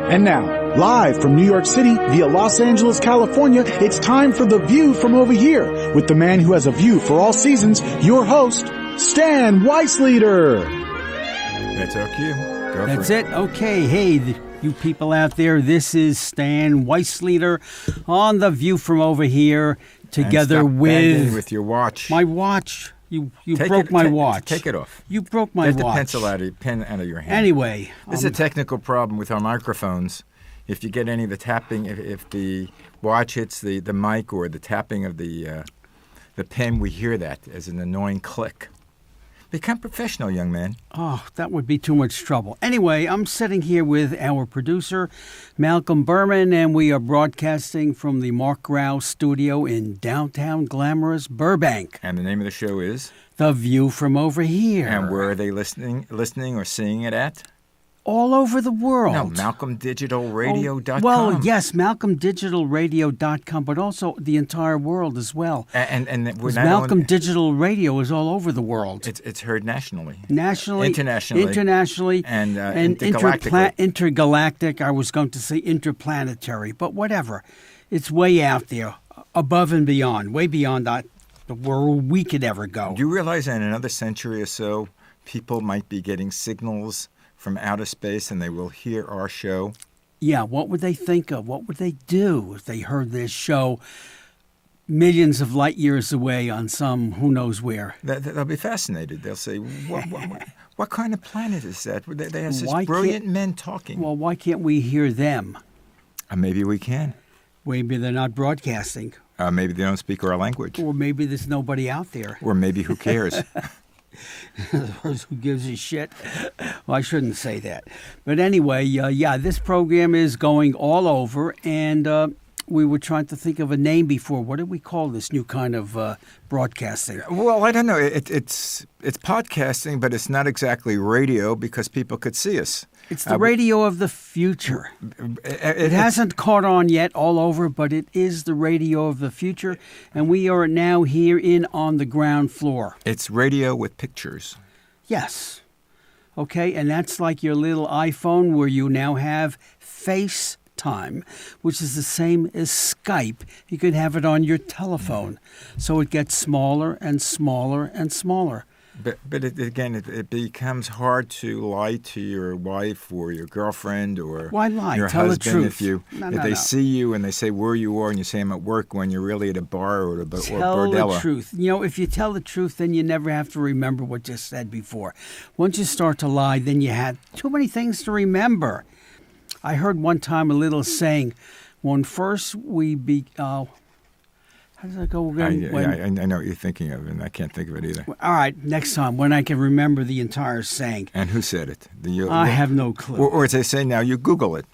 And now, live from New York City via Los Angeles, California, it's time for The View from Over Here with the man who has a view for all seasons, your host, Stan Weisleder. That's our cue. Go That's it. Okay. Hey, you people out there, this is Stan Weisleder on The View from Over Here together with your watch. My watch. You broke my watch. Take it off. You broke my watch. Get the pen out of your hand. Anyway. This is a technical problem with our microphones. If you get any of the tapping, if the watch hits the mic or the tapping of the pen, we hear that as an annoying click. Become professional, young man. Oh, that would be too much trouble. Anyway, I'm sitting here with our producer, Malcolm Burman, and we are broadcasting from the Mark Rouse studio in downtown glamorous Burbank. And the name of the show is? The View from Over Here. And where are they listening or seeing it at? All over the world. No, MalcolmDigitalRadio.com. Well, yes, MalcolmDigitalRadio.com, but also the entire world as well. And Malcolm Digital Radio is all over the world. It's heard nationally. Internationally. And intergalactic. I was going to say interplanetary, but whatever. It's way out there, above and beyond, way beyond the world we could ever go. Do you realize that in another century or so, people might be getting signals from outer space, and they will hear our show? Yeah, what would they think of? What would they do if they heard this show millions of light years away on some who knows where? They'll be fascinated. They'll say, what kind of planet is that? They have such brilliant men talking. Well, why can't we hear them? Maybe we can. Maybe they're not broadcasting. Maybe they don't speak our language. Or maybe there's nobody out there. Or maybe who cares? Who gives a shit? Well, I shouldn't say that. But anyway, this program is going all over, and we were trying to think of a name before. What did we call this new kind of broadcasting? Well, I don't know. It's podcasting, but it's not exactly radio because people could see us. It's the radio of the future. It hasn't caught on yet all over, but it is the radio of the future, and we are now here on the ground floor. It's radio with pictures. Yes. Okay, and that's like your little iPhone where you now have FaceTime, which is the same as Skype. You could have it on your telephone, so it gets smaller and smaller and smaller. But it becomes hard to lie to your wife or your girlfriend or Why lie? your Tell husband the truth. if they see you and they say where you are and you say I'm at work when you're really at a bar or Tell the truth. You know, if you tell the truth, then you never have to remember what you said before. Once you start to lie, then you have too many things to remember. I heard one time a little saying, when first we how does that go again? I know what you're thinking of, and I can't think of it either. All right, next time, when I can remember the entire saying. And who said it? I have no clue. Or as they say now, you Google it.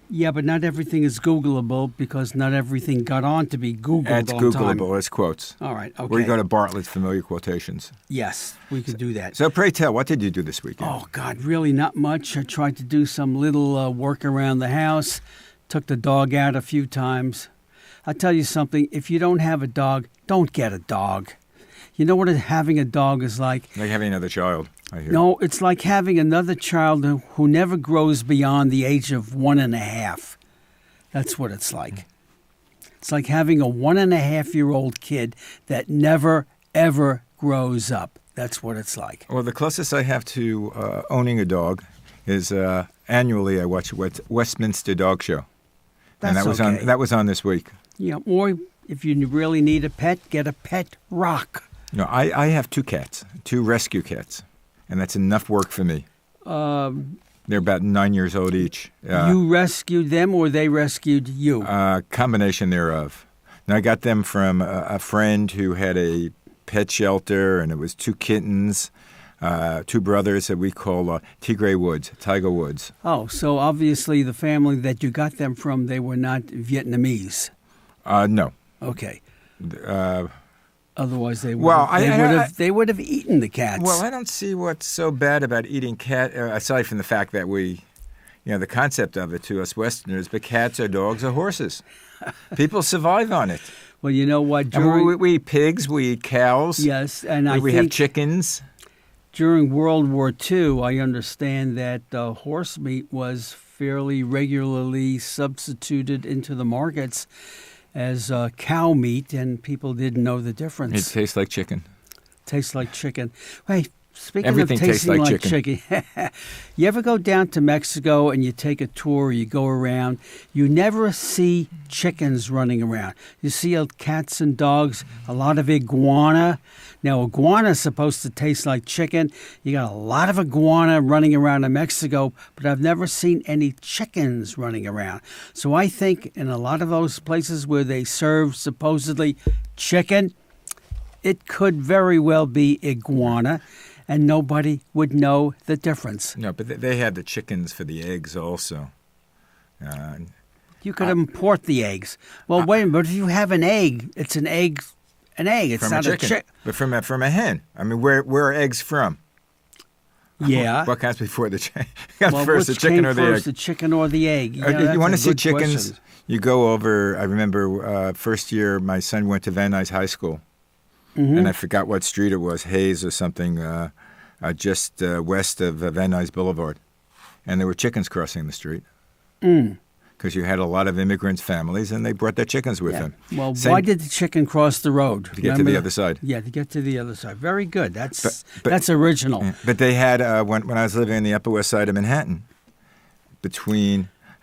Yeah, but not everything is Googleable because not everything got on to be Googleable. It's Googleable. It's quotes. All right, okay. Or you go to Bartlett's Familiar Quotations. Yes, we could do that. So pray tell, what did you do this weekend? Oh, God, really not much. I tried to do some little work around the house, took the dog out a few times. I'll tell you something, if you don't have a dog, don't get a dog. You know what having a dog is like? Like having another child, I hear. No, it's like having another child who never grows beyond the age of 1.5. That's what it's like. It's like having a 1.5-year-old kid that never, ever grows up. That's what it's like. Well, the closest I have to owning a dog is annually I watch Westminster Dog Show. That's and that was on this week. Yeah, or if you really need a pet, get a pet rock. No, I have 2 cats, 2 rescue cats, and that's enough work for me. They're about 9 years old each. You rescued them or they rescued you? Combination thereof. Now, I got them from a friend who had a pet shelter, and it was 2 kittens, 2 brothers that we call Tiger Woods. Oh, so obviously the family that you got them from, they were not Vietnamese. No. Okay. Otherwise, they would have eaten the cats. Well, I don't see what's so bad about eating cat, aside from the fact that the concept of it to us Westerners, but cats or dogs or horses. People survive on it. Well, you know what? We eat pigs, we eat cows. Yes, and we have chickens. During World War II, I understand that horse meat was fairly regularly substituted into the markets as cow meat, and people didn't know the difference. It tastes like chicken. Tastes like chicken. Hey, speaking Everything of tasting tastes like like chicken, you ever go down to Mexico and you take a tour, you go around, you never see chickens running around. You see cats and dogs, a lot of iguana. Now, iguana is supposed to taste like chicken. You got a lot of iguana running around in Mexico, but I've never seen any chickens running around. So I think in a lot of those places where they serve supposedly chicken, it could very well be iguana, and nobody would know the difference. No, but they had the chickens for the eggs also. You could import the eggs. Well, wait a minute, but if you have an egg, it's an egg. An egg, it's from not a chicken. But from a hen. I mean, where are eggs from? Yeah. What comes before the chicken? Well, first, the chicken or the egg? The chicken or the egg? You want to see chickens? Question. You go over. I remember first year my son went to Van Nuys High School, and I forgot what street it was, Hayes or something, just west of Van Nuys Boulevard, and there were chickens crossing the street. Because you had a lot of immigrants' families, and they brought their chickens with them. Well, why did the chicken cross the road? To get to the other side. Yeah, to get to the other side. Very good. That's original. Yeah. But they had, when I was living in the Upper West Side of Manhattan, I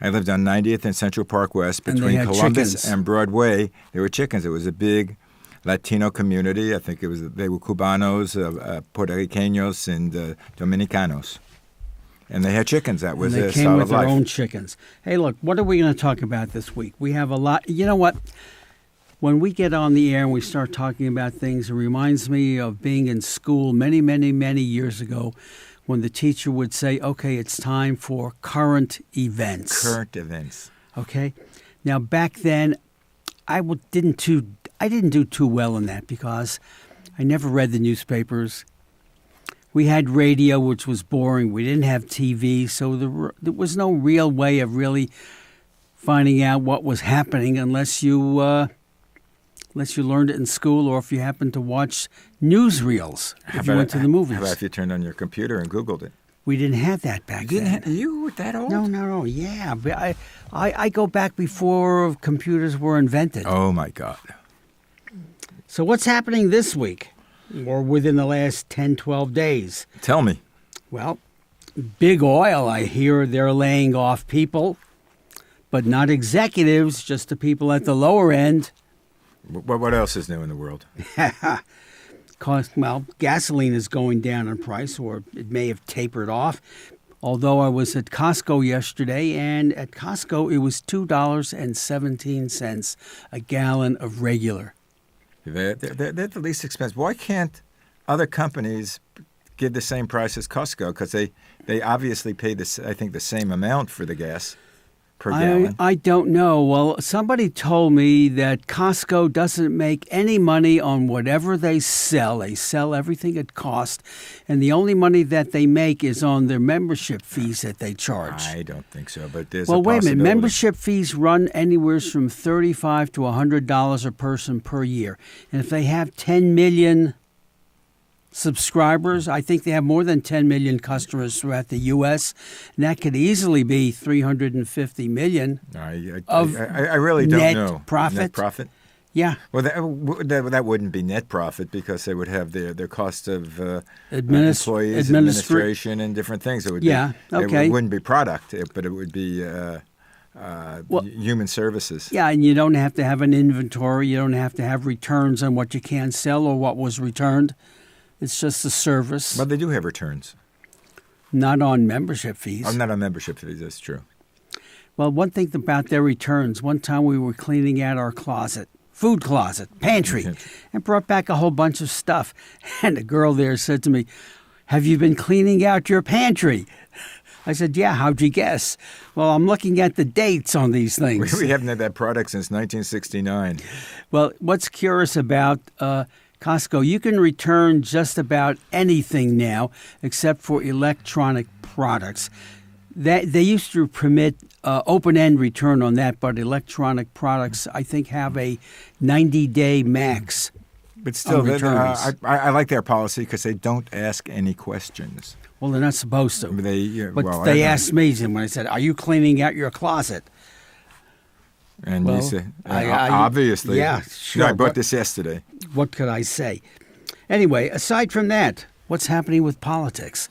lived on 90th and Central Park West, between Columbus chickens. and Broadway, there were chickens. It was a big Latino community. I think they were Cubanos, Puerto Ricanos, and Dominicanos. And they had chickens. That was a style of life. They came with their own chickens. Hey, look, what are we going to talk about this week? We have a lot. You know what? When we get on the air and we start talking about things, it reminds me of being in school many, many, many years ago when the teacher would say, okay, it's time for current events. Current events. Okay? Now, back then, I didn't do too well in that because I never read the newspapers. We had radio, which was boring. We didn't have TV, so there was no real way of really finding out what was happening unless you learned it in school or if you happened to watch newsreels if you went to the movies. How about if you turned on your computer and Googled it? We didn't have that back then. You were that old? No. Yeah, but I go back before computers were invented. Oh, my God. So what's happening this week? Or within the last 10, 12 days. Tell me. Well, big oil, I hear they're laying off people, but not executives, just the people at the lower end. What else is new in the world? Gasoline is going down in price, or it may have tapered off. Although I was at Costco yesterday, and at Costco it was $2.17 a gallon of regular. They're the least expensive. Why can't other companies give the same price as Costco? Because they obviously pay the same amount for the gas per gallon. I don't know. Well, somebody told me that Costco doesn't make any money on whatever they sell. They sell everything at cost, and the only money that they make is on their membership fees that they charge. I don't think so, but there's Well, a wait a minute. possibility. Membership fees run anywhere from $35 to $100 a person per year. And if they have 10 million subscribers, I think they have more than 10 million customers throughout the U.S., and that could easily be 350 million I net really don't know. profit. Net profit? Yeah. Well, that wouldn't be net profit because they would have their cost of administration employees, administration, and different things. It would okay. It wouldn't be product, but it would be human services. Yeah, and you don't have to have an inventory. You don't have to have returns on what you can sell or what was returned. It's just a service. But they do have returns. Not on membership fees. Oh, not on membership fees, that's true. Well, one thing about their returns, one time we were cleaning out our food closet, pantry, and brought back a whole bunch of stuff. And the girl there said to me, "Have you been cleaning out your pantry?" I said, "Yeah, how'd you guess?" "Well, I'm looking at the dates on these things." We haven't had that product since 1969. Well, what's curious about Costco, you can return just about anything now except for electronic products. They used to permit open-end return on that, but electronic products, I think, have a 90-day max. But still, returns. I like their policy because they don't ask any questions. Well, they're not supposed to. But well, they asked me when I said, "Are you cleaning out your closet?" And Well, you said, I- obviously. yeah, sure. No, I bought this yesterday. What could I say? Anyway, aside from that, what's happening with politics?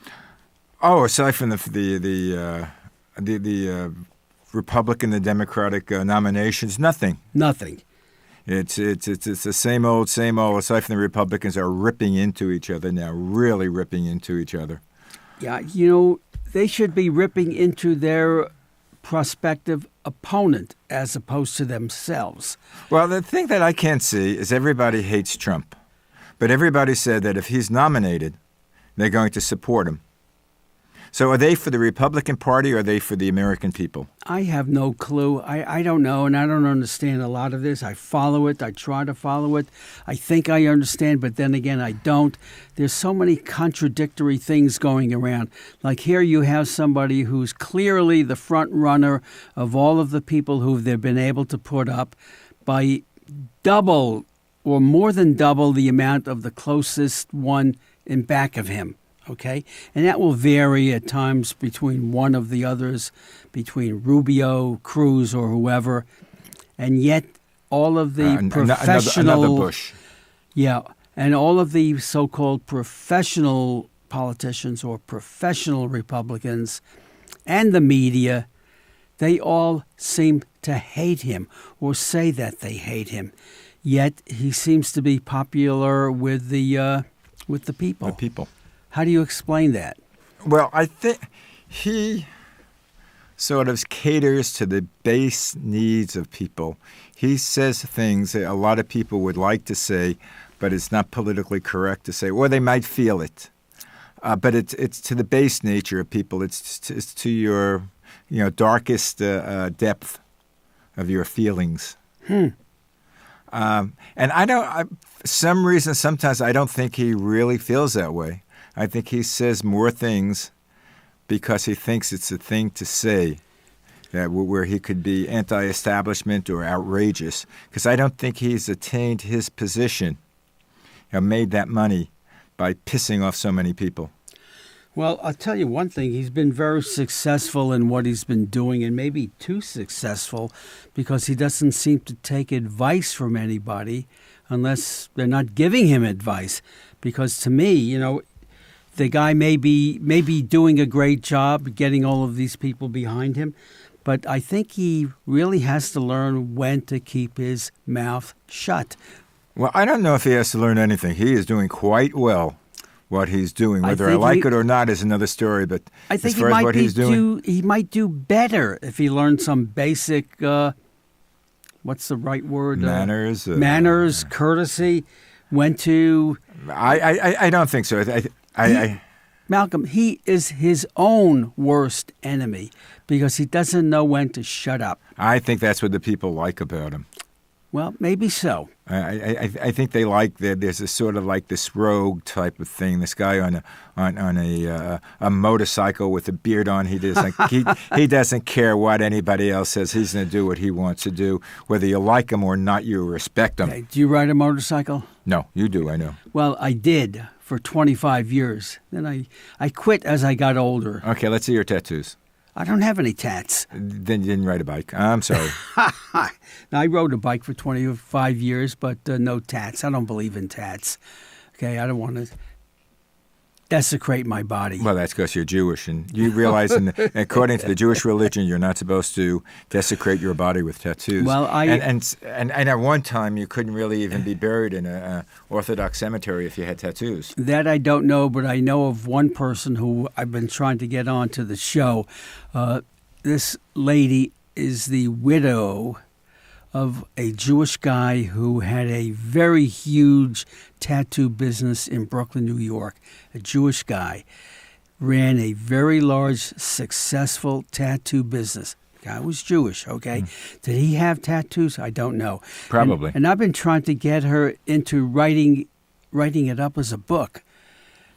Oh, aside from the Republican, the Democratic nominations, nothing. Nothing. It's the same old, same old. Aside from the Republicans are ripping into each other now, really ripping into each other. Yeah, they should be ripping into their prospective opponent as opposed to themselves. Well, the thing that I can't see is everybody hates Trump. But everybody said that if he's nominated, they're going to support him. So are they for the Republican Party or are they for the American people? I have no clue. I don't know, and I don't understand a lot of this. I follow it. I try to follow it. I think I understand, but then again, I don't. There's so many contradictory things going around. Like here you have somebody who's clearly the front runner of all of the people who they've been able to put up by double or more than double the amount of the closest one in back of him. Okay, and that will vary at times between one of the others, between Rubio, Cruz, or whoever, and yet all of the professional, another Bush, yeah, and all of the so-called professional politicians or professional Republicans, and the media, they all seem to hate him or say that they hate him. Yet he seems to be popular with the people. The people. How do you explain that? Well, I think he sort of caters to the base needs of people. He says things that a lot of people would like to say, but it's not politically correct to say, or they might feel it. But it's to the base nature of people. It's to your darkest depth of your feelings. And for some reason, sometimes I don't think he really feels that way. I think he says more things because he thinks it's a thing to say, where he could be anti-establishment or outrageous. Because I don't think he's attained his position and made that money by pissing off so many people. Well, I'll tell you one thing. He's been very successful in what he's been doing, and maybe too successful because he doesn't seem to take advice from anybody unless they're not giving him advice. Because to me, the guy may be doing a great job getting all of these people behind him, but I think he really has to learn when to keep his mouth shut. Well, I don't know if he has to learn anything. He is doing quite well what he's doing. Whether I like it or not is another story, but I think as far as what he's doing... he might do better if he learned some basic, what's the right word? Manners, courtesy, when to... I don't think so. Malcolm, he is his own worst enemy because he doesn't know when to shut up. I think that's what the people like about him. Well, maybe so. I think they like that. There's a sort of like this rogue type of thing. This guy on a motorcycle with a beard on. He doesn't care what anybody else says. He's going to do what he wants to do, whether you like him or not. You respect him. Okay. Do you ride a motorcycle? No, you do. I know. Well, I did for 25 years. Then I quit as I got older. Okay, let's see your tattoos. I don't have any tats. Then you didn't ride a bike. I'm sorry. Now, I rode a bike for 25 years, but no tats. I don't believe in tats. Okay, I don't want to desecrate my body. Well, that's because you're Jewish, and you realize, according to the Jewish religion, you're not supposed to desecrate your body with tattoos. Well, and at one time you couldn't really even be buried in an Orthodox cemetery if you had tattoos. That I don't know, but I know of one person who I've been trying to get on to the show. This lady is the widow of a Jewish guy who had a very huge tattoo business in Brooklyn, New York. A Jewish guy ran a very large, successful tattoo business. The guy was Jewish, okay? Did he have tattoos? I don't know. Probably. And I've been trying to get her into writing it up as a book.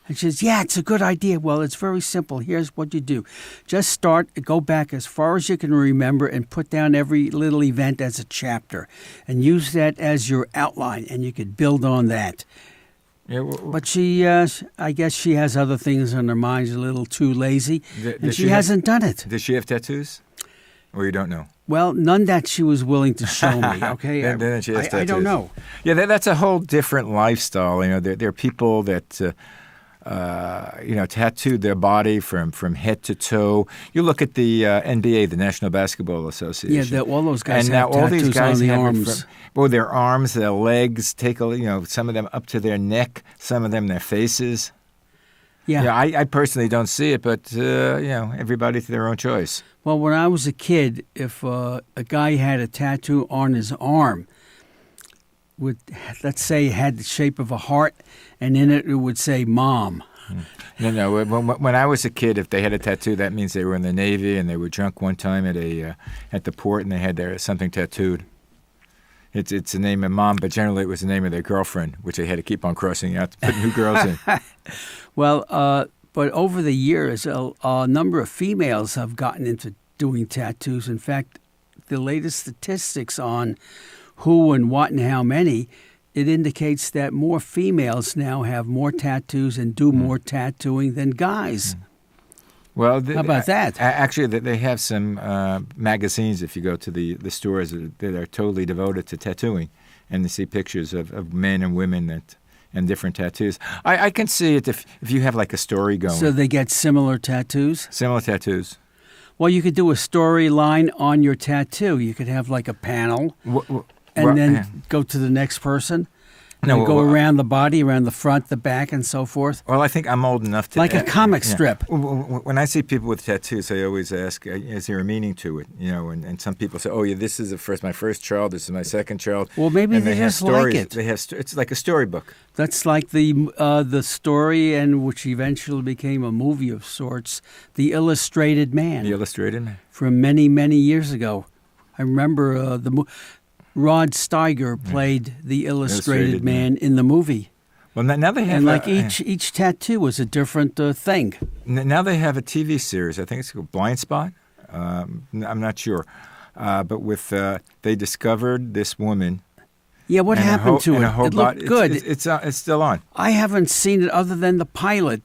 And she says, yeah, it's a good idea. Well, it's very simple. Here's what you do. Just go back as far as you can remember and put down every little event as a chapter and use that as your outline, and you could build on that. Yeah, But she, I guess she has other things on her mind. She's a little too lazy, and she hasn't done it. Does she have tattoos? Or you don't know? Well, none that she was willing to show me, okay? Then she has tattoos. I don't know. Yeah, that's a whole different lifestyle. You know, there are people that, tattooed their body from head to toe. You look at the NBA, the National Basketball Association. Yeah, all those guys and have now all these tattoos guys on the have arms. Their arms, their legs, some of them up to their neck, some of them their faces. Yeah. I personally don't see it, but, everybody to their own choice. Well, when I was a kid, if a guy had a tattoo on his arm, let's say it had the shape of a heart, and in it would say "Mom." No. When I was a kid, if they had a tattoo, that means they were in the Navy and they were drunk one time at the port and they had something tattooed. It's the name of Mom, but generally it was the name of their girlfriend, which they had to keep on crossing out to put new girls in. Well, but over the years, a number of females have gotten into doing tattoos. In fact, the latest statistics on who and what and how many, it indicates that more females now have more tattoos and do more tattooing than guys. Well, how about that? Actually, they have some magazines, if you go to the stores, that are totally devoted to tattooing, and they see pictures of men and women and different tattoos. I can see it if you have like a story going. So they get similar tattoos? Similar tattoos. Well, you could do a storyline on your tattoo. You could have like a panel and then go to the next person. And go around the body, around the front, the back, and so forth. Well, I think I'm old enough to... Like a comic strip. When I see people with tattoos, I always ask, is there a meaning to it? And some people say, oh, yeah, this is my first child, this is my second child. Well, maybe they just like it. It's like a storybook. That's like the story, and which eventually became a movie of sorts, The Illustrated Man. The Illustrated Man. From many, many years ago. I remember Rod Steiger played the Illustrated Man in the movie. Well, now they have... And each tattoo was a different thing. Now they have a TV series. I think it's called Blind Spot. I'm not sure. But they discovered this woman. Yeah, what happened to it? It looked good. It's still on. I haven't seen it other than the pilot.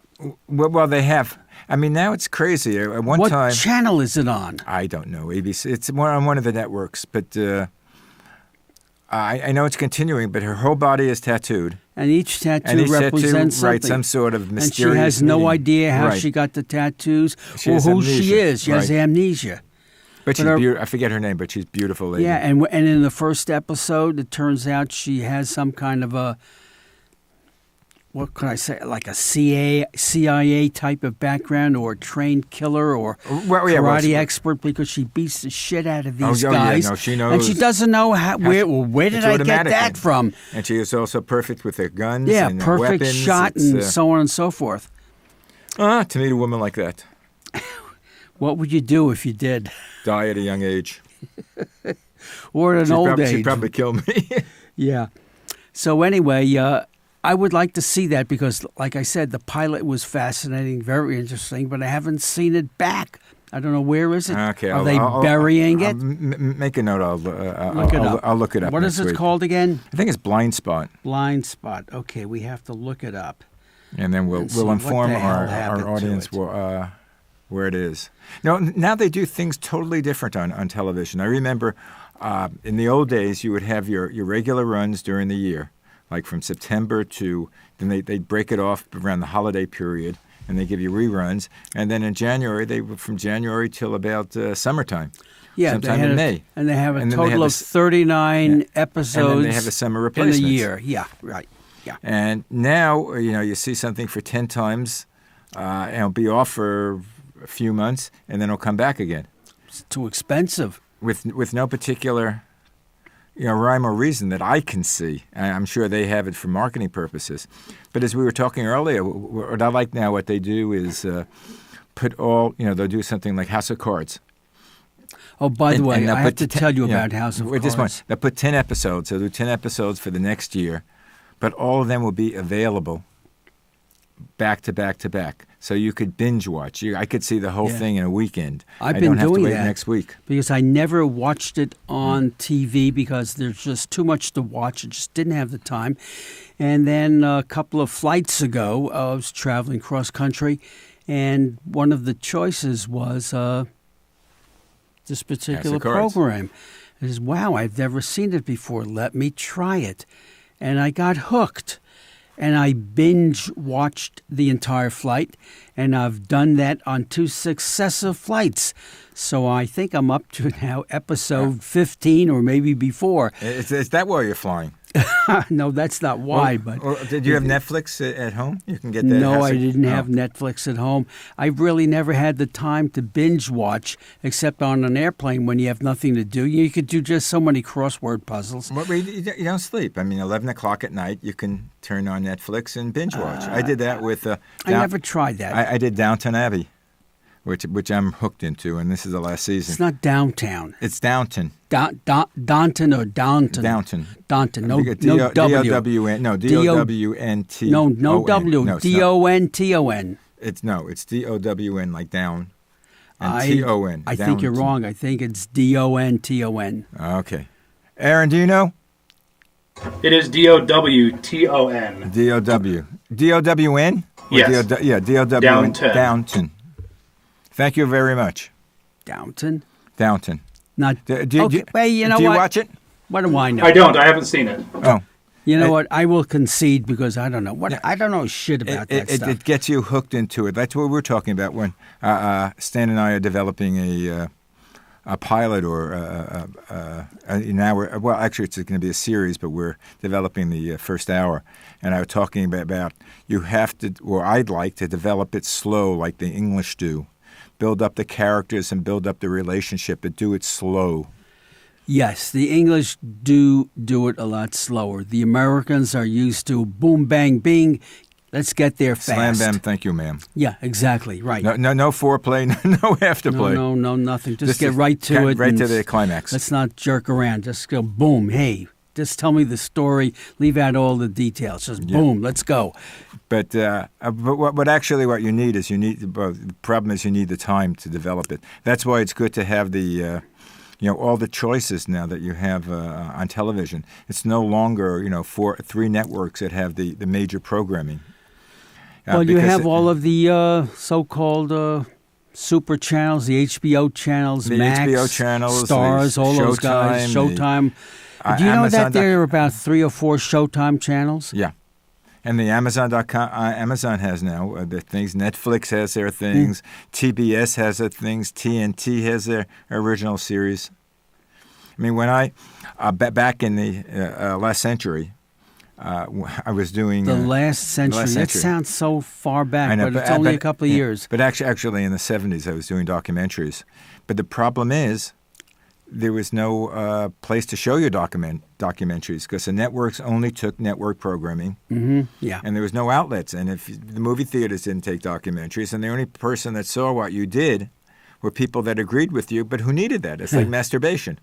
Well, they have... I mean, now it's crazy. At one time... What channel is it on? I don't know. ABC. It's on one of the networks, but... I know it's continuing, but her whole body is tattooed. And each tattoo represents something. Right, some sort of mysterious And she has no meaning. idea how she got the tattoos or who she is. She has amnesia. But she's beautiful. I forget her name, but she's a beautiful lady. Yeah, and in the first episode, it turns out she has some kind of a... What could I say? Like a CIA type of background, or a trained killer, or karate expert, because she beats the shit out of these guys. Yeah, no, she knows. And she doesn't know where did I get that from? And she is also perfect with her guns. Yeah, and perfect weapons. shot and so on and so forth. To meet a woman like that. What would you do if you did? Die at a young age. Or at an old age. She'd probably kill me. Yeah. So anyway, I would like to see that because, like I said, the pilot was fascinating, very interesting, but I haven't seen it back. I don't know, where is it? Okay, Are they burying it? Make a note. I'll look it up. What is it called again? I think it's Blind Spot. Blind Spot. Okay, we have to look it up. And then we'll inform our audience where it is. Now they do things totally different on television. I remember in the old days you would have your regular runs during the year. Like from September to, then they'd break it off around the holiday period, and they give you reruns. And then in January, from January till about summertime. Yeah, sometime in May. And they have a total of 39 episodes. And then they have a summer replacement. In a year, yeah, right. Yeah. And now, you see something for 10 times, and it'll be off for a few months, and then it'll come back again. It's too expensive. With no particular... rhyme or reason that I can see. I'm sure they have it for marketing purposes. But as we were talking earlier, what I like now, what they do is put all, they'll do something like House of Cards. Oh, by the way, I have to tell you about House of Cards. They'll put 10 episodes. They'll do 10 episodes for the next year, but all of them will be available back to back to back. so you could binge watch. I could see the whole thing in a weekend. I've I been don't have doing to wait that next week. because I never watched it on TV because there's just too much to watch. I just didn't have the time. And then a couple of flights ago, I was traveling cross country, and one of the choices was this particular program. I said, wow, I've never seen it before. Let me try it. And I got hooked. And I binge watched the entire flight, and I've done that on 2 successive flights. So I think I'm up to now episode 15 or maybe before. Is that why you're flying? No, that's not why. But did you have Netflix at home? You can get that. No, I didn't have Netflix at home. I've really never had the time to binge watch, except on an airplane when you have nothing to do. You could do just so many crossword puzzles. Well, you don't sleep. I mean, 11 o'clock at night, you can turn on Netflix and binge watch. I did that with. I never tried that. I did Downton Abbey, which I'm hooked into, and this is the last season. It's not Downtown. It's Downton. Downton or Downton? Downton. Downton. No W. D-O-W-N. No, D-O-W-N-T. No W. No, D-O-N-T-O-N. It's D-O-W-N, like down, and T-O-N. I think you're wrong. I think it's D-O-N-T-O-n. Okay. Aaron, do you know? It is D-O-W-T-O-N. D-O-W. D-O-W-N? Yes. D-O-W-N. Downton. Thank you very much. Downton? Downton. Not. Hey, you know what? Do you watch it? What do I know? I don't. I haven't seen it. Oh. You know what? I will concede because I don't know. I don't know shit about that stuff. It gets you hooked into it. That's what we're talking about when Stan and I are developing a pilot or actually it's going to be a series, but we're developing the first hour. And I was talking about you have to, or I'd like to develop it slow like the English do. Build up the characters and build up the relationship, but do it slow. Yes, the English do it a lot slower. The Americans are used to boom, bang, bing. Let's get there fast. Slam, bam, thank you, ma'am. Yeah, exactly, right. No foreplay, no afterplay. No, nothing. Just get right to it. Right to the climax. Let's not jerk around. Just go boom, hey. Just tell me the story. Leave out all the details. Just boom, let's go. But what you need is the problem is you need the time to develop it. That's why it's good to have the all the choices now that you have on television. It's no longer 3 networks that have the major programming. Well, you have all of the so-called super channels, the HBO channels, the Max, HBO channels, Stars, all those guys, Showtime. Do you know that there are about 3 or 4 Showtime channels? Yeah. And the Amazon.com, Amazon has now their things. Netflix has their things. TBS has their things. TNT has their original series. I mean, when I back in the last century, I was doing the last century. That sounds so far back, but it's only a couple of years. But actually, in the 70s, I was doing documentaries. But the problem is, there was no place to show your documentaries because the networks only took network programming. Mm-hmm. Yeah. And there was no outlets. And if the movie theaters didn't take documentaries, and the only person that saw what you did were people that agreed with you, but who needed that. It's like masturbation.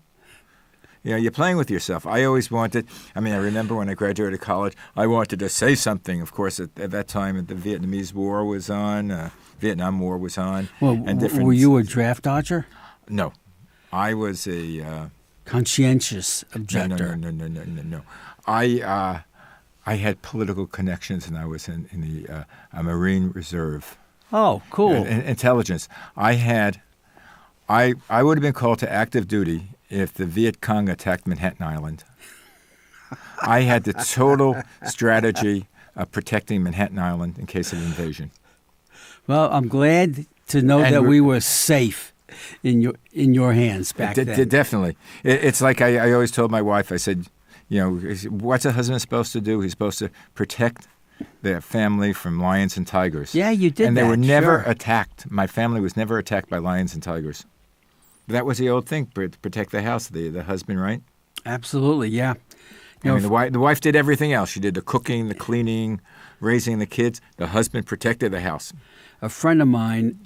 You're playing with yourself. I always wanted, I remember when I graduated college, I wanted to say something. Of course, at that time, the Vietnamese War was on, Vietnam War was on. Well, were you a draft dodger? No. I was a conscientious objector. No. I had political connections, and I was in the Marine Reserve. Oh, cool! Intelligence. I would have been called to active duty if the Viet Cong attacked Manhattan Island. I had the total strategy of protecting Manhattan Island in case of invasion. Well, I'm glad to know that we were safe in your hands back then. Definitely. It's like I always told my wife, I said, what's a husband supposed to do? He's supposed to protect their family from lions and tigers. Yeah, you did. And they were never attacked. My family was never attacked by lions and tigers. That was the old thing, protect the house, the husband, right? Absolutely, yeah. The wife did everything else. She did the cooking, the cleaning, raising the kids. The husband protected the house. A friend of mine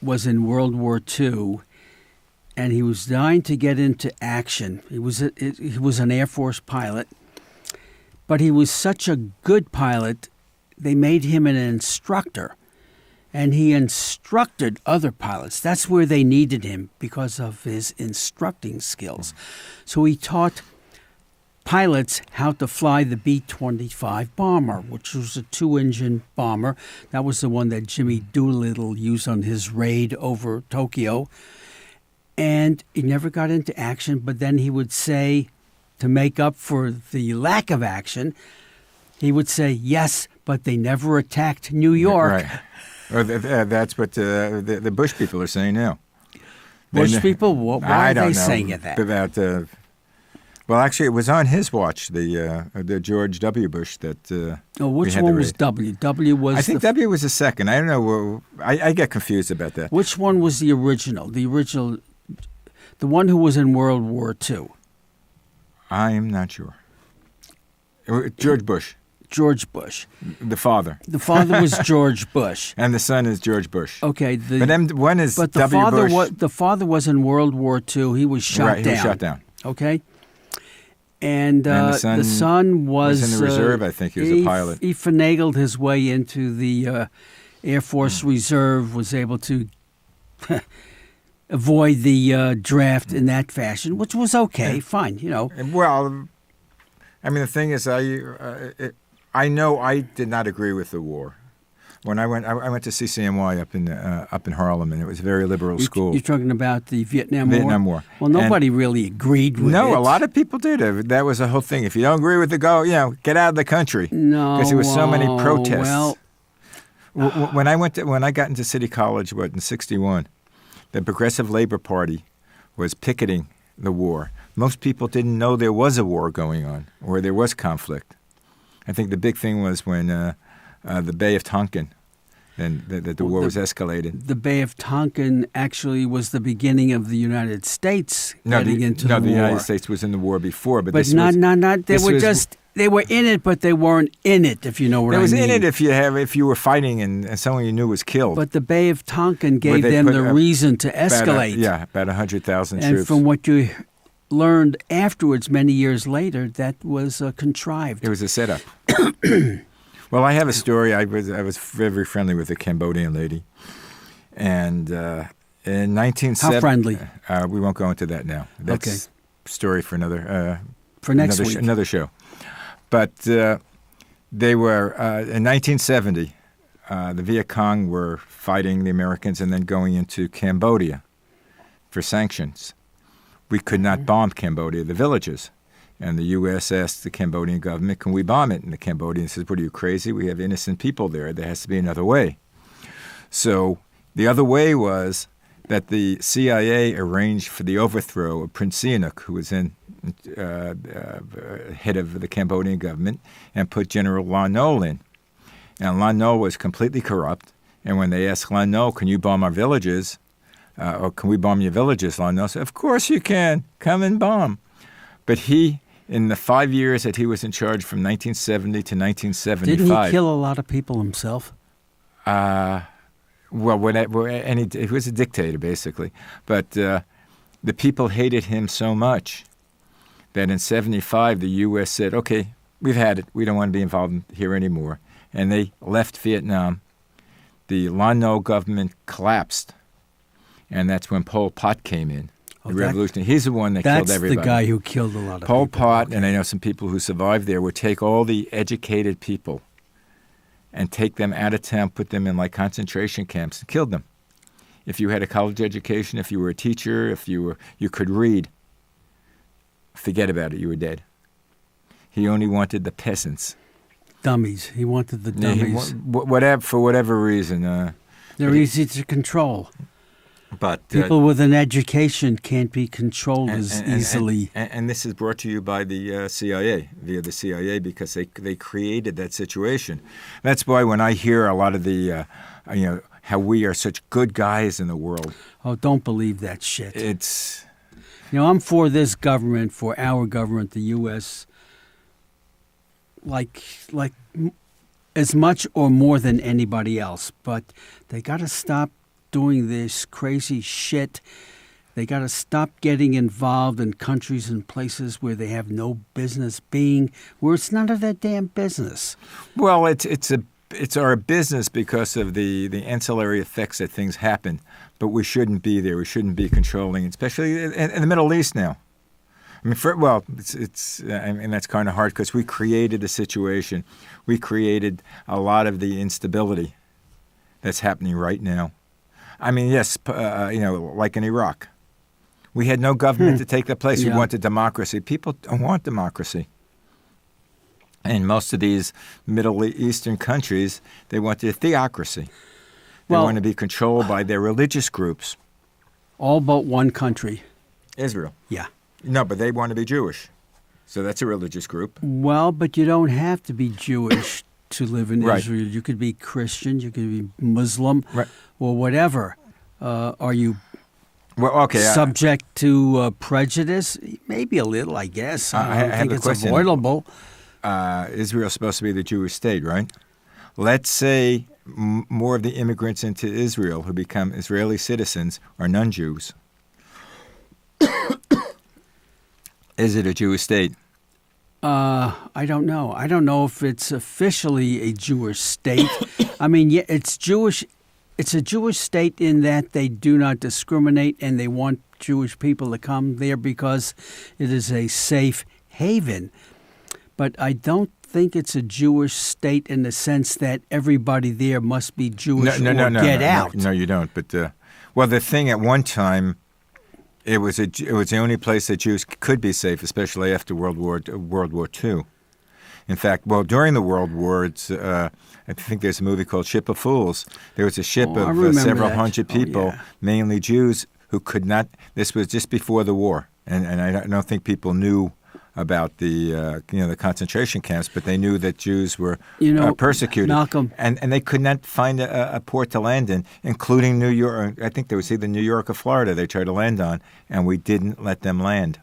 was in World War II, and he was dying to get into action. He was an Air Force pilot, but he was such a good pilot, they made him an instructor. And he instructed other pilots. That's where they needed him because of his instructing skills. So he taught pilots how to fly the B-25 bomber, which was a 2-engine bomber. That was the one that Jimmy Doolittle used on his raid over Tokyo. And he never got into action, but then he would say, to make up for the lack of action, he would say, yes, but they never attacked New York. Right. Or that's what the Bush people are saying now. Bush people? Why are they saying that? About, well, actually, it was on his watch, the George W. Bush that. Which one was W? W was. I think W was the second. I don't know. I get confused about that. Which one was the original? The one who was in World War II. I'm not sure. George Bush. George Bush. The father. The father was George Bush. And the son is George Bush. Okay. One is but W. Bush. The father was in World War II. He was shot down. Right, he was shot down. Okay. And the son was in the reserve, I think. He was a pilot. He finagled his way into the Air Force Reserve, was able to avoid the draft in that fashion, which was okay, fine, Well, I mean, the thing is, I know I did not agree with the war. When I went to CCNY up in Harlem, and it was a very liberal school. You're talking about the Vietnam War? Vietnam War. Well, nobody really agreed with it. No, a lot of people did. That was the whole thing. If you don't agree with it, get out of the country. No, because there was so many protests. Well, when I got into City College, in '61, the Progressive Labor Party was picketing the war. Most people didn't know there was a war going on or there was conflict. I think the big thing was when the Bay of Tonkin, and that the war was escalated. The Bay of Tonkin actually was the beginning of the United States getting into the war. No, the United States was in the war before, but this not. They were in it, but they weren't in it. If you know what I mean. They was in it if you were fighting and someone you knew was killed. But the Bay of Tonkin gave them the reason to escalate. About 100,000 troops. And from what you learned afterwards, many years later, that was contrived. It was a setup. Well, I have a story. I was very friendly with a Cambodian lady, and in 1970. How friendly? We won't go into that now. That's a story for another week. Another show. But they were in 1970. The Viet Cong were fighting the Americans and then going into Cambodia for sanctions. We could not bomb Cambodia, the villages. And the U.S. asked the Cambodian government, can we bomb it? And the Cambodian says, what are you, crazy? We have innocent people there. There has to be another way. So the other way was that the CIA arranged for the overthrow of Prince Sihanouk, who was head of the Cambodian government, and put General Lon Nol in. And Lon Nol was completely corrupt. And when they asked Lon Nol, can you bomb our villages? Or can we bomb your villages? Lon Nol said, of course you can. Come and bomb. But he, in the 5 years that he was in charge from 1970 to 1975... Didn't he kill a lot of people himself? He was a dictator, basically. But the people hated him so much that in 75 the U.S. said, okay, we've had it. We don't want to be involved here anymore. And they left Vietnam. The Lon Nol government collapsed. And that's when Pol Pot came in. The revolution. He's the one that killed everybody. That's the guy who killed a lot of people. Pol Pot, and I know some people who survived there, would take all the educated people and take them out of town, put them in concentration camps, and killed them. If you had a college education, if you were a teacher, if you could read, forget about it. You were dead. He only wanted the peasants. Dummies. He wanted the dummies. For whatever reason. They're easy to control. But people with an education can't be controlled as easily. And this is brought to you by the CIA, via the CIA, because they created that situation. That's why when I hear a lot of the, how we are such good guys in the world. Oh, don't believe that shit. It's... I'm for this government, for our government, the U.S., like as much or more than anybody else. But they got to stop doing this crazy shit. They got to stop getting involved in countries and places where they have no business being, where it's none of their damn business. Well, it's it's our business because of the ancillary effects that things happen, but we shouldn't be there. We shouldn't be controlling, especially in the Middle East now. I mean, that's kind of hard because we created the situation. We created a lot of the instability that's happening right now. I mean, yes, like in Iraq. We had no government to take the place. Yeah. We wanted democracy. People don't want democracy. In most of these Middle Eastern countries, they want a theocracy. They want to be controlled by their religious groups. All but one country. Israel. Yeah. No, but they want to be Jewish. So that's a religious group. Well, but you don't have to be Jewish to live in Right. Israel. You could be Christian, you could be Muslim, Right. or whatever. Are you subject to prejudice? Maybe a little, I guess. I don't have think a it's question. avoidable. Israel's supposed to be the Jewish state, right? Let's say more of the immigrants into Israel who become Israeli citizens are non-Jews. Is it a Jewish state? I don't know. I don't know if it's officially a Jewish state. I mean, yeah, it's Jewish. It's a Jewish state in that they do not discriminate and they want Jewish people to come there because it is a safe haven. But I don't think it's a Jewish state in the sense that everybody there must be Jewish or get out. No, you don't. But the thing at one time, it was the only place that Jews could be safe, especially after World War II. In fact, during the World Wars, I think there's a movie called Ship of Fools. There was a ship of several hundred people, mainly Jews, who could not. This was just before the war, and I don't think people knew about the concentration camps, but they knew that Jews were persecuted. Malcolm, and they could not find a port to land in, including New York. I think there was either New York or Florida they tried to land on, and we didn't let them land.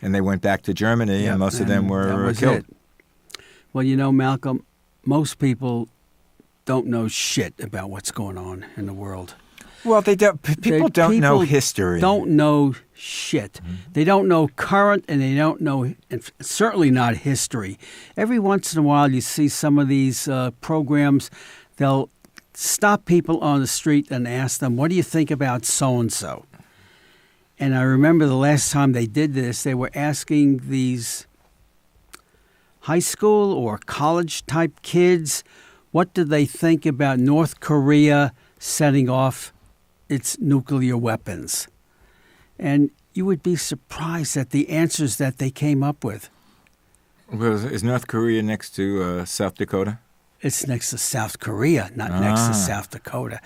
And they went back to Germany, and most of them were killed. Well, Malcolm, most people don't know shit about what's going on in the world. Well, they don't. People don't know history. Don't know shit. Mm-hmm. They don't know current, and they don't know, and certainly not history. Every once in a while, you see some of these programs. They'll stop people on the street and ask them, "What do you think about so and so?" And I remember the last time they did this, they were asking these high school or college type kids, what do they think about North Korea setting off its nuclear weapons? And you would be surprised at the answers that they came up with. Well, is North Korea next to South Dakota? It's next to South Korea, not next to South Dakota.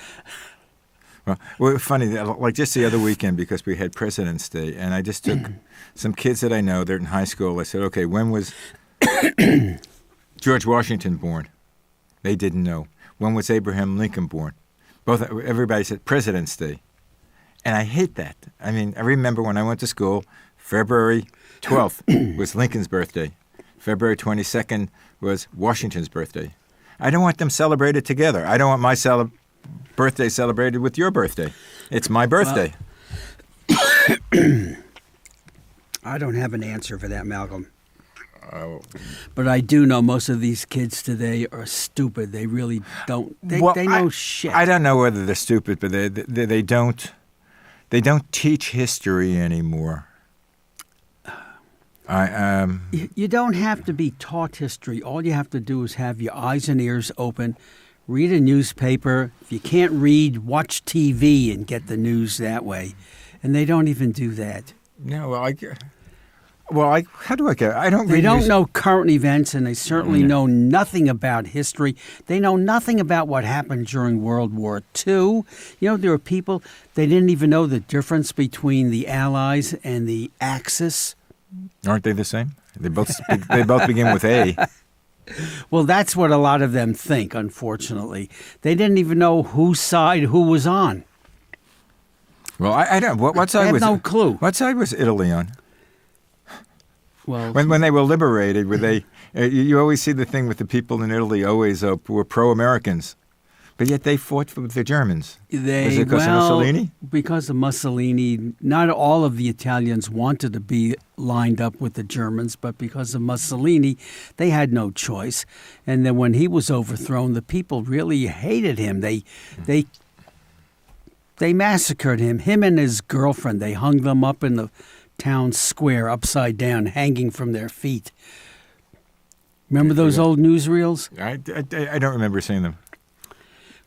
Well, funny, like just the other weekend, because we had President's Day, and I just took some kids that I know, they're in high school. I said, okay, when was George Washington born? They didn't know. When was Abraham Lincoln born? Everybody said President's Day. And I hate that. I mean, I remember when I went to school, February 12th was Lincoln's birthday. February 22nd was Washington's birthday. I don't want them celebrated together. I don't want my birthday celebrated with your birthday. It's my birthday. I don't have an answer for that, Malcolm. But I do know most of these kids today are stupid. They really don't. They know shit. I don't know whether they're stupid, but they don't teach history anymore. You don't have to be taught history. All you have to do is have your eyes and ears open, read a newspaper. If you can't read, watch TV and get the news that way. And they don't even do that. No, how do I get? I don't. They don't know current events, and they certainly know nothing about history. They know nothing about what happened during World War II. There are people, they didn't even know the difference between the Allies and the Axis. Aren't they the same? They both begin with A. Well, that's what a lot of them think, unfortunately. They didn't even know whose side who was on. Well, I don't. What side was? I have no clue. What side was Italy on? Well, when they were liberated, were they? You always see the thing with the people in Italy always were pro-Americans, But yet they fought with the Germans. Was They it because of Mussolini? Because of Mussolini. Not all of the Italians wanted to be lined up with the Germans, but because of Mussolini, they had no choice. And then when he was overthrown, the people really hated him. They massacred him. Him and his girlfriend. They hung them up in the town square, upside down, hanging from their feet. Remember those old newsreels? I don't remember seeing them.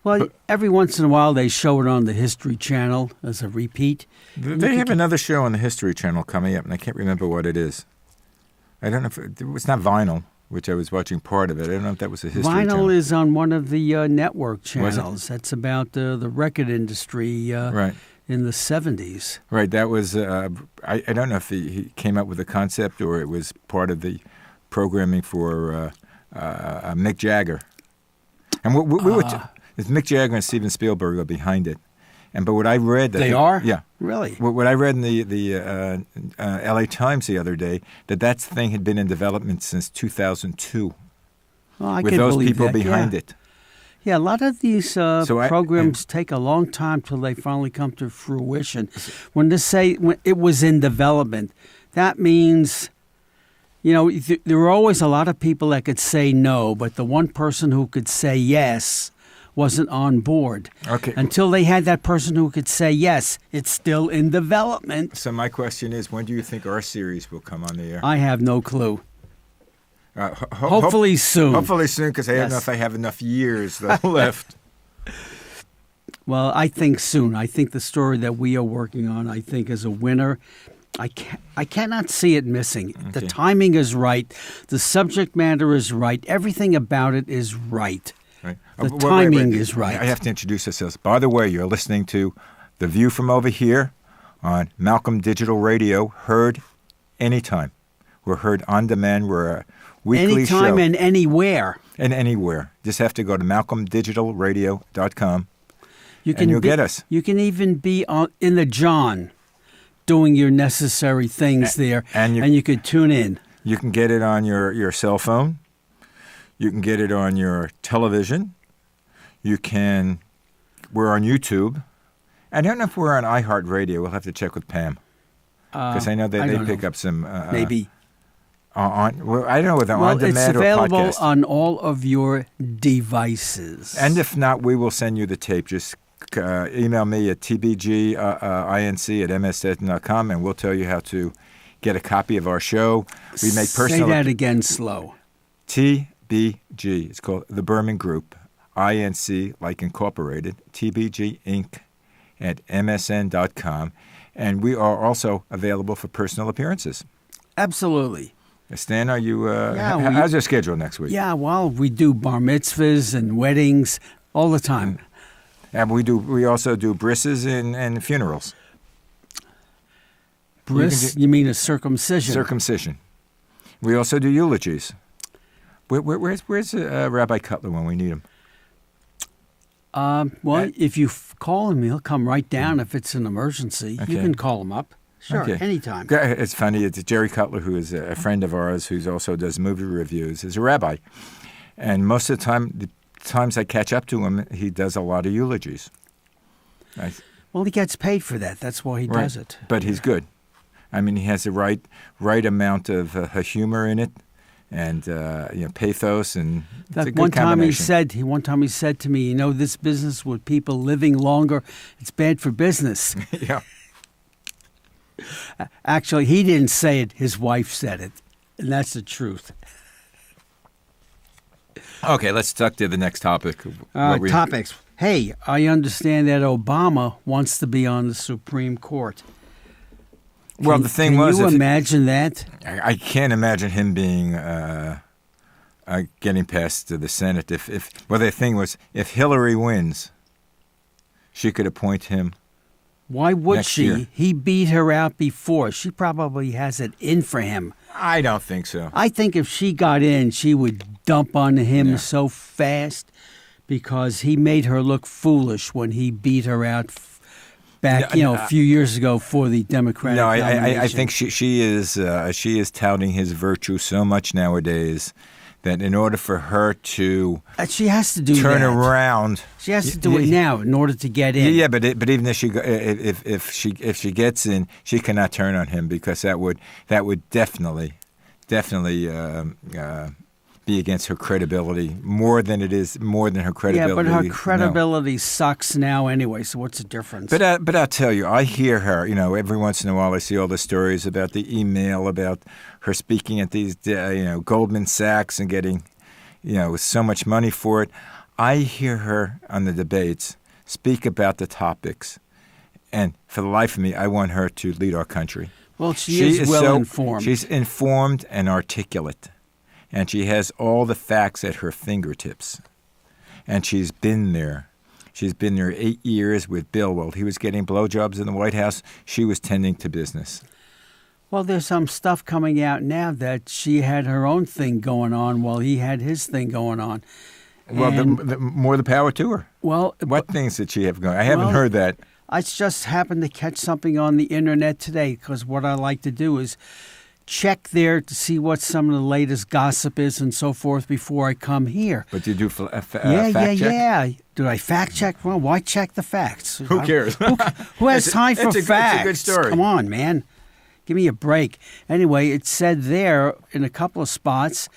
Well, every once in a while they show it on the History Channel as a repeat. They have another show on the History Channel coming up, and I can't remember what it is. I don't know if it's not Vinyl, which I was watching part of it. I don't know if that was a History Channel. Vinyl is on one of the network channels. That's about the record industry Right. in the 70s. Right. That was, I don't know if he came up with the concept or it was part of the programming for Mick Jagger. And it's Mick Jagger and Steven Spielberg are behind it. But what I read... They are? Yeah. Really? What I read in the L.A. Times the other day, that thing had been in development since 2002. Well, I with can those believe people that, behind yeah. it. Yeah, a lot of these So programs take a long time till they finally come to fruition. When it was in development, that means... there were always a lot of people that could say no, but the one person who could say yes wasn't on board. Okay. Until they had that person who could say yes, it's still in development. So my question is, when do you think our series will come on the air? I have no clue. Hopefully Hopefully soon. Hopefully soon, because I don't know Yes. if I have enough years left. Well, I think soon. I think the story that we are working on, I think, is a winner. I cannot see it missing. The Okay. timing is right. The subject matter is right. Everything about it is right. Right. The Wait, timing is right. I have to introduce ourselves. By the way, you're listening to The View from Over Here on Malcolm Digital Radio, heard anytime. We're heard on demand. We're a weekly show. Anytime and anywhere. And anywhere. Just have to go to malcolmdigitalradio.com You and you'll get us. You can even be in the John doing your necessary things there, and and you could tune in. You can get it on your cell phone. You can get it on your television. We're on YouTube. I don't know if we're on iHeartRadio. We'll have to check with Pam. Because I know they pick up some... Maybe. I don't know whether on demand it's or available podcast. on all of your devices. And if not, we will send you the tape. Just email me at tbginc@msn.com, and we'll tell you how to get a copy of our show. We make personal... Say that again slow. TBG. It's called The Burman Group. INC, like incorporated. TBG Inc. at msn.com. And we are also available for personal appearances. Absolutely. Stan, are you? Yeah, how's your schedule next week? Yeah, well, we do bar mitzvahs and weddings all the time. And we also do brisses and funerals. Bris? You mean a circumcision? Circumcision. We also do eulogies. Where's Rabbi Cutler when we need him? If you call him, he'll come right down if it's an emergency. Okay. You can call him up. Sure, Okay. anytime. It's funny. It's Jerry Cutler, who is a friend of ours, who also does movie reviews, is a rabbi. And most of the times I catch up to him, he does a lot of eulogies. Well, he gets paid for that. That's why he does it. But he's good. I mean, he has the right amount of humor in it, and pathos, and it's a good One time he combination. said to me, this business with people living longer, it's bad for business. Yeah. Actually, he didn't say it. His wife said it, and that's the truth. Okay, let's talk to the next topic. Topics. Hey, I understand that Obama wants to be on the Supreme Court. Well, the thing was, can you imagine that? I can't imagine him being getting past the Senate. The thing was, if Hillary wins, she could appoint him. Why would next she? year. He beat her out before. She probably has it in for him. I don't think so. I think if she got in, she would dump on him so fast because he made her look foolish when he beat her out back, a few years ago for the Democratic nomination. I think she is touting his virtue so much nowadays that in order for her to She has to do turn that. around, She has to do it now in order to get in. Yeah, but even if she gets in, she cannot turn on him because that would definitely be against her credibility more than her credibility. Yeah, but her credibility sucks now anyway. So what's the difference? But I'll tell you, I hear her. Every once in a while, I see all the stories about the email about her speaking at these, Goldman Sachs and getting, so much money for it. I hear her on the debates speak about the topics, and for the life of me, I want her to lead our country. Well, she is well informed. She's informed and articulate. And she has all the facts at her fingertips. And she's been there. She's been there 8 years with Bill. While he was getting blowjobs in the White House, she was tending to business. Well, there's some stuff coming out now that she had her own thing going on while he had his thing going on. Well, more the power to her. Well, what things did she have going? I haven't heard that. I just happened to catch something on the internet today because what I like to do is check there to see what some of the latest gossip is and so forth before I come here. But you do fact check? Yeah. Do I fact check? Well, why check the facts? Who cares? Who has time for facts? It's a good story. Come on, man. Give me a break. Anyway, it said there in a couple of spots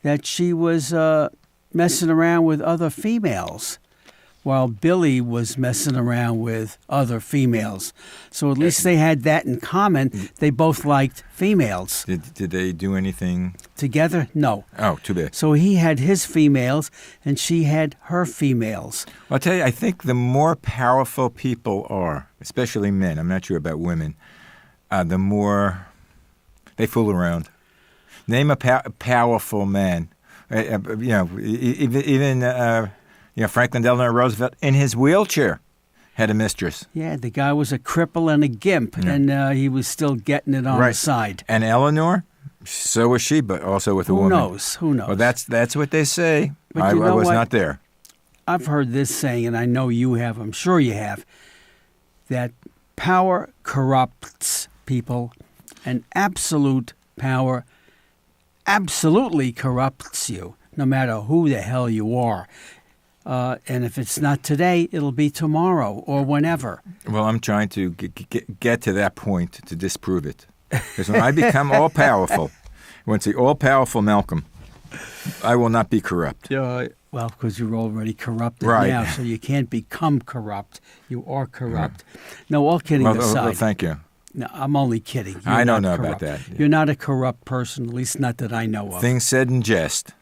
that she was messing around with other females while Billy was messing around with other females. So at least they had that in common. They both liked females. Did they do anything together? No. Oh, too bad. So he had his females and she had her females. Well, I'll tell you, I think the more powerful people are, especially men, I'm not sure about women, the more they fool around. Name a powerful man. Even Franklin Delano Roosevelt, in his wheelchair, had a mistress. Yeah, the guy was a cripple and a gimp, and he was still getting it on the side. And Eleanor, so was she, but also with a woman. Who knows? Well, that's what they say. But I was not there. I've heard this saying, and I know you have, I'm sure you have, that power corrupts people, and absolute power absolutely corrupts you, no matter who the hell you are. And if it's not today, it'll be tomorrow or whenever. Well, I'm trying to get to that point to disprove it. Because when I become all-powerful, when it's the all-powerful Malcolm, I will not be corrupt. Well, because you're already corrupted now, so you can't become corrupt. You are corrupt. No, all kidding aside. Well, thank you. No, I'm only kidding. I don't know about that. You're not a corrupt person, at least not that I know of. Things said in jest.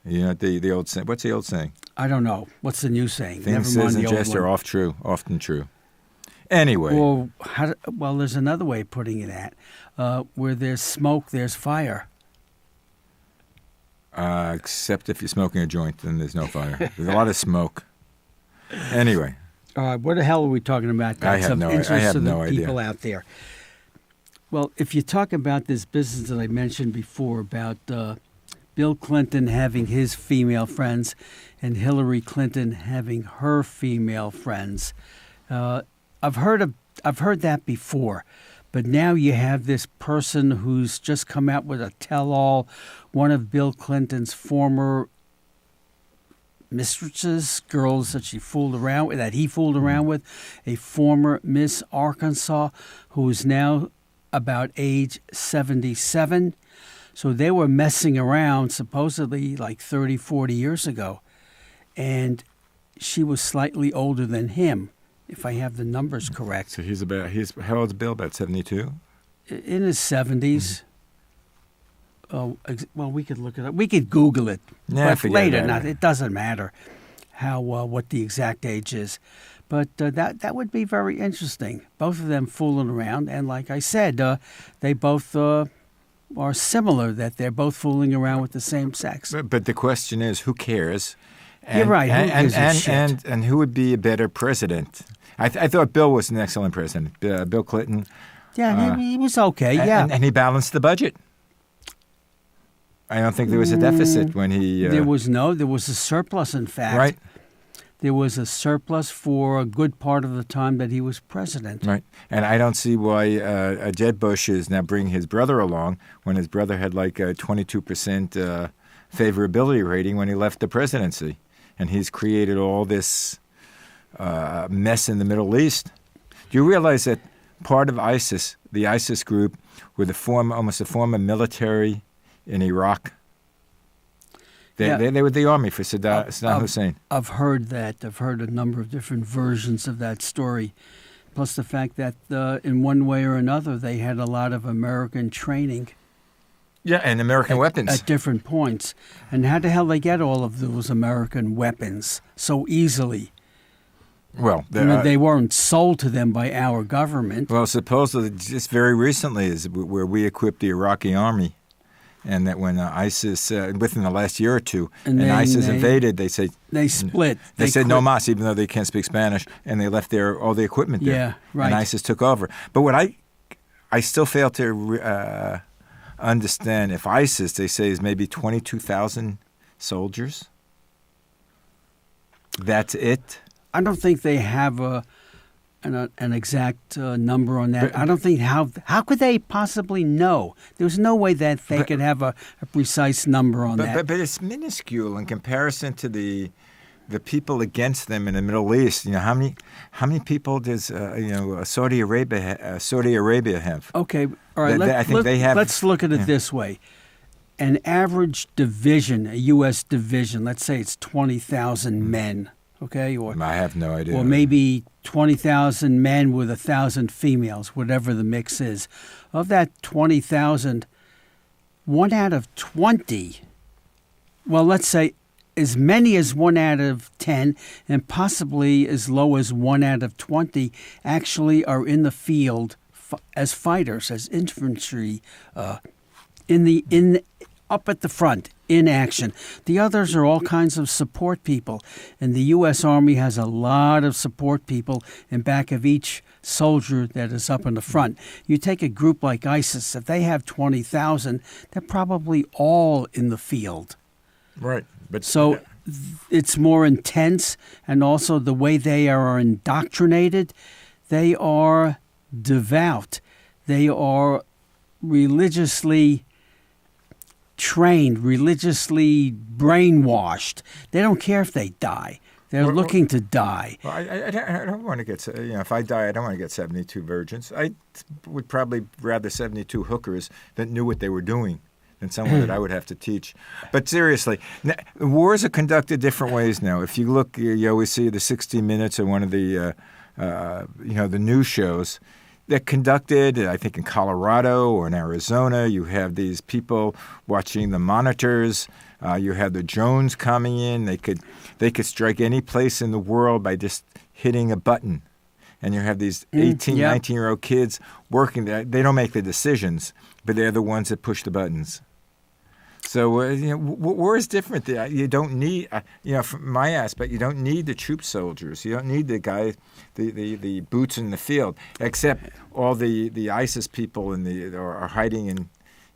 The old saying. What's the old saying? I don't know. What's the new saying? Things said in jest are often true. Anyway. Well, there's another way of putting it where there's smoke, there's fire. Except if you're smoking a joint, then there's no fire. There's a lot of smoke. Anyway. What the hell are we talking about? I have no idea. People out there. Well, if you talk about this business that I mentioned before about Bill Clinton having his female friends and Hillary Clinton having her female friends, I've heard that before. But now you have this person who's just come out with a tell-all, one of Bill Clinton's former mistresses, girls that he fooled around with, a former Miss Arkansas who is now about age 77. So they were messing around supposedly like 30, 40 years ago. And she was slightly older than him, if I have the numbers correct. So how old's Bill? About 72? In his 70s. Oh, well, we could look it up. We could Google it. Yeah, but later, it doesn't matter what the exact age is. But that would be very interesting. Both of them fooling around. And like I said, they both are similar, that they're both fooling around with the same sex. But the question is, who cares? You're right. And who would be a better president? I thought Bill was an excellent president. Bill Clinton. Yeah, he was okay. And he balanced the budget. I don't think there was a deficit when he... There was a surplus, in fact. Right. There was a surplus for a good part of the time that he was president. Right. And I don't see why Jeb Bush is now bringing his brother along when his brother had like a 22% favorability rating when he left the presidency. And he's created all this mess in the Middle East. Do you realize that part of ISIS, the ISIS group, were almost a former military in Iraq? They were the army for Saddam Hussein. I've heard that. I've heard a number of different versions of that story. Plus the fact that in one way or another, they had a lot of American training. Yeah, and American weapons. At different points. And how the hell they get all of those American weapons so easily? Well, they weren't sold to them by our government. Well, supposedly, just very recently is where we equipped the Iraqi army. And that when ISIS, within the last year or two, and ISIS invaded, they said... They split. They said no mas, even though they can't speak Spanish, and they left all the equipment there. Yeah, right. And ISIS took over. But what I still fail to understand, if ISIS, they say, is maybe 22,000 soldiers, that's it? I don't think they have an exact number on that. I don't think how could they possibly know? There's no way that they could have a precise number on that. But it's minuscule in comparison to the people against them in the Middle East. You know, how many people does Saudi Arabia have? Okay, all right. I think they have. Let's look at it this way: an average division, a U.S. division, let's say it's 20,000 men. Okay, or I have no idea. Or maybe 20,000 men with 1,000 females, whatever the mix is. Of that 20,000, 1 out of 20, well, let's say as many as 1 out of 10, and possibly as low as 1 out of 20, actually are in the field as fighters, as infantry, up at the front, in action. The others are all kinds of support people. And the U.S. Army has a lot of support people in back of each soldier that is up in the front. You take a group like ISIS, if they have 20,000, they're probably all in the field. Right. So it's more intense, and also the way they are indoctrinated, they are devout. They are religiously trained, religiously brainwashed. They don't care if they die. They're looking to die. Well, I don't want to get, if I die, I don't want to get 72 virgins. I would probably rather 72 hookers that knew what they were doing than someone that I would have to teach. But seriously, wars are conducted different ways now. If you look, you always see the 60 Minutes or one of the, the news shows. They're conducted, I think, in Colorado or in Arizona. You have these people watching the monitors. You have the drones coming in. They could strike any place in the world by just hitting a button. And you have these 18, 19-year-old kids working there. They don't make the decisions, but they're the ones that push the buttons. So, war is different. You don't need, from my aspect, you don't need the troop soldiers. You don't need the guy, the boots in the field, except all the ISIS people are hiding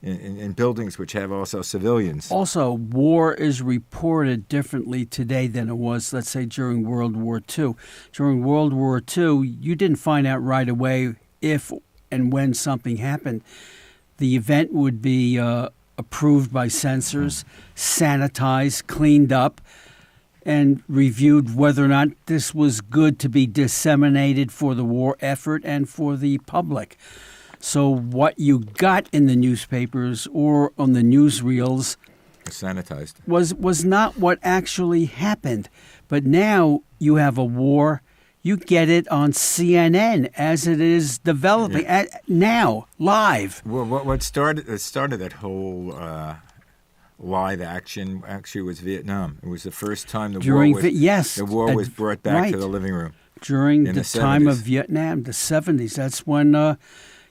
in buildings which have also civilians. Also, war is reported differently today than it was, let's say, during World War II. During World War II, you didn't find out right away if and when something happened. The event would be approved by censors, sanitized, cleaned up, and reviewed whether or not this was good to be disseminated for the war effort and for the public. So what you got in the newspapers or on the newsreels sanitized was not what actually happened. But now you have a war. You get it on CNN as it is developing now, live. Well, what started that whole live action actually was Vietnam. It was the first time the war was brought back to the living room. During the time of Vietnam, the 70s, that's when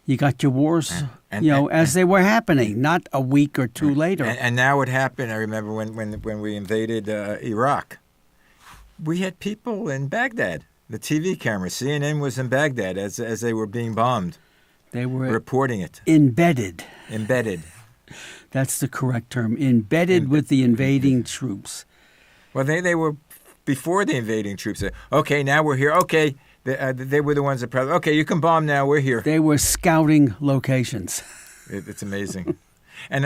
you got your wars, as they were happening, not a week or two later. And now it happened, I remember when we invaded Iraq. We had people in Baghdad. The TV cameras, CNN was in Baghdad as they were being bombed. They were reporting it. Embedded. That's the correct term. Embedded with the invading troops. Well, they were before the invading troops. Okay, now we're here. Okay, they were the ones that okay, you can bomb now. We're here. They were scouting locations. It's amazing. And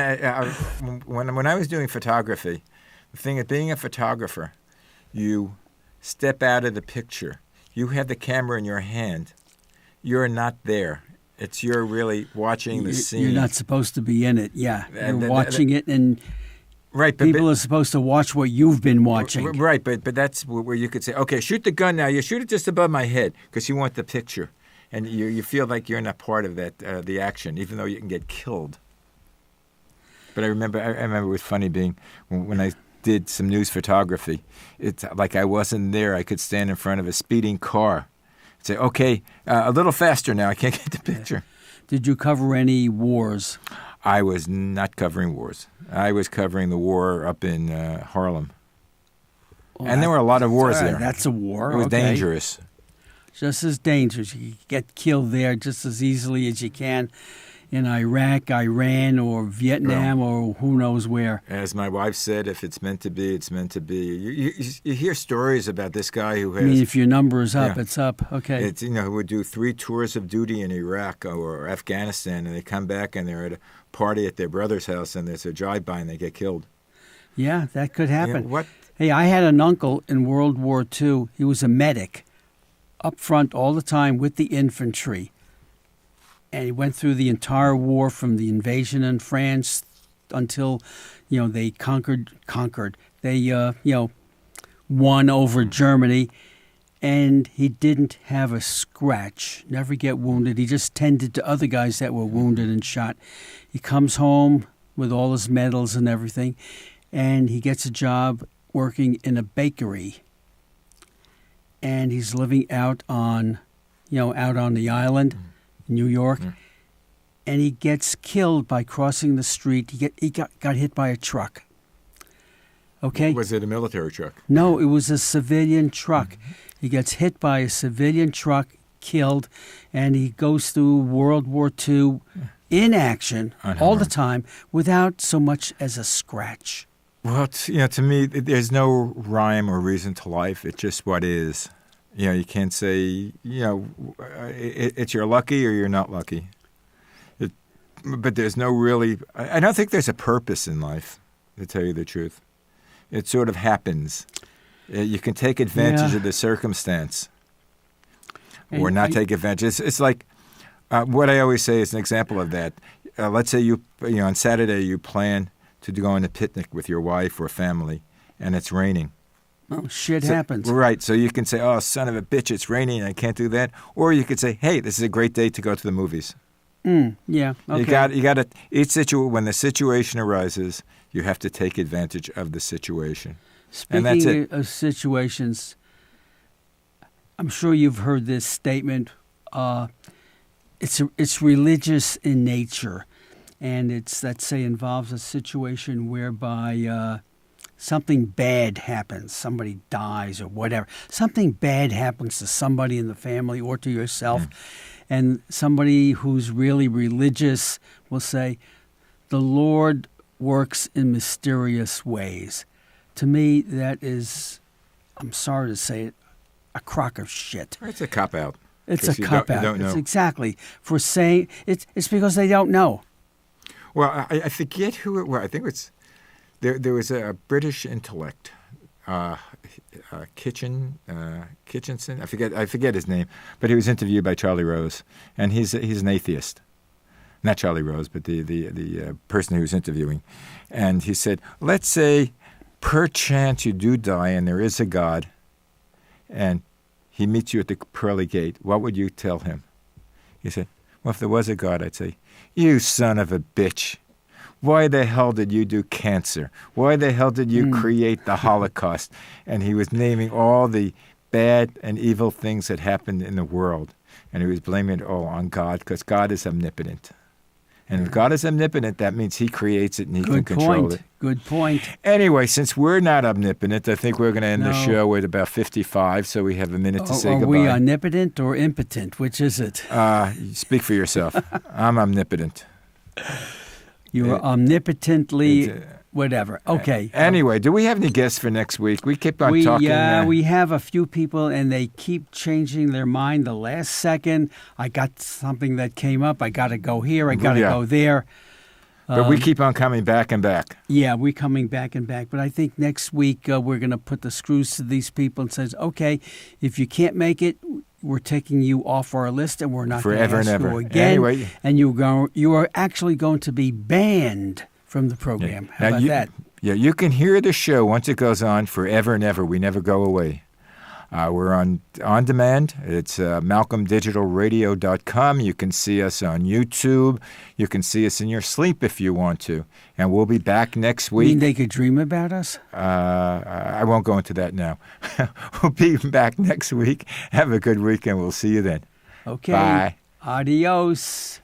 when I was doing photography, the thing of being a photographer, you step out of the picture. You have the camera in your hand. You're not there. You're really watching the scene. You're not supposed to be in it. Yeah, you're watching it, and right. People are supposed to watch what you've been watching. Right, but that's where you could say, okay, shoot the gun now. You shoot it just above my head because you want the picture, and you feel like you're not part of that the action, even though you can get killed. But I remember it was funny being when I did some news photography. It's like I wasn't there. I could stand in front of a speeding car, say, okay, a little faster now. I can't get the picture. Did you cover any wars? I was not covering wars. I was covering the war up in Harlem. Well, and there were a lot of wars there. That's a war. It was dangerous. Just as dangerous. You get killed there just as easily as you can in Iraq, Iran, or Vietnam, or who knows where. As my wife said, if it's meant to be, it's meant to be. You hear stories about this guy who has... I mean, if your number is up, it's up. Okay. It's, who would do 3 tours of duty in Iraq or Afghanistan, and they come back and they're at a party at their brother's house, and there's a drive-by, and they get killed. Yeah, that could happen. What? Hey, I had an uncle in World War II. He was a medic up front all the time with the infantry. And he went through the entire war from the invasion in France until, they conquered. They, won over Germany. And he didn't have a scratch, never get wounded. He just tended to other guys that were wounded and shot. He comes home with all his medals and everything, and he gets a job working in a bakery. And he's living out on the island. New York, and he gets killed by crossing the street. He got hit by a truck. Okay? Was it a military truck? No, it was a civilian truck. He gets hit by a civilian truck, killed, and he goes through World War II in action all the time without so much as a scratch. Well, to me, there's no rhyme or reason to life. It's just what is. You can't say, it's you're lucky or you're not lucky. But there's no really, I don't think there's a purpose in life, to tell you the truth. It sort of happens. You can take advantage of the circumstance or not take advantage. It's like what I always say is an example of that. Let's say you on Saturday you plan to go on a picnic with your wife or family, and it's raining. Oh, shit happens. Right. So you can say, oh, son of a bitch, it's raining, I can't do that. Or you could say, hey, this is a great day to go to the movies. Yeah, okay. You got to, when the situation arises, you have to take advantage of the situation. Speaking of situations, I'm sure you've heard this statement. It's religious in nature, and it's, let's say, involves a situation whereby something bad happens, somebody dies or whatever. Something bad happens to somebody in the family or to yourself, and somebody who's really religious will say, the Lord works in mysterious ways. To me, that is, I'm sorry to say it, a crock of shit. It's a cop-out. It's a cop-out. Don't know. It's exactly. For saying, it's because they don't know. Well, I forget who it was. I think it's... There was a British intellect, Kitchenson. I forget his name, but he was interviewed by Charlie Rose, and he's an atheist. Not Charlie Rose, but the person who was interviewing, and he said, let's say, perchance you do die, and there is a God, and he meets you at the pearly gate. What would you tell him? He said, well, if there was a God, I'd say, you son of a bitch. Why the hell did you do cancer? Why the hell did you create the Holocaust? And he was naming all the bad and evil things that happened in the world. And he was blaming it all on God because God is omnipotent. And if God is omnipotent, that means he creates it and he can control it. Good point. Anyway, since we're not omnipotent, I think we're going to end the show at about 55, so we have a minute to say goodbye. Are we omnipotent or impotent? Which is it? Speak for yourself. I'm omnipotent. You're omnipotently whatever. Okay. Anyway, do we have any guests for next week? We keep on talking. Yeah, we have a few people, and they keep changing their mind the last second. I got something that came up. I got to go here. I got to go there. But we keep on coming back and back. Yeah, we're coming back and back. But I think next week we're going to put the screws to these people and says, okay, if you can't make it, we're taking you off our list and we're not going to Forever and ask ever. you again. Anyway. And you are actually going to be banned from the program. How about that? Yeah, you can hear the show once it goes on forever and ever. We never go away. We're on demand. It's malcolmdigitalradio.com. You can see us on YouTube. You can see us in your sleep if you want to. And we'll be back next You week. mean they could dream about us? I won't go into that now. We'll be back next week. Have a good week, and we'll see you then. Okay. Bye. Adios.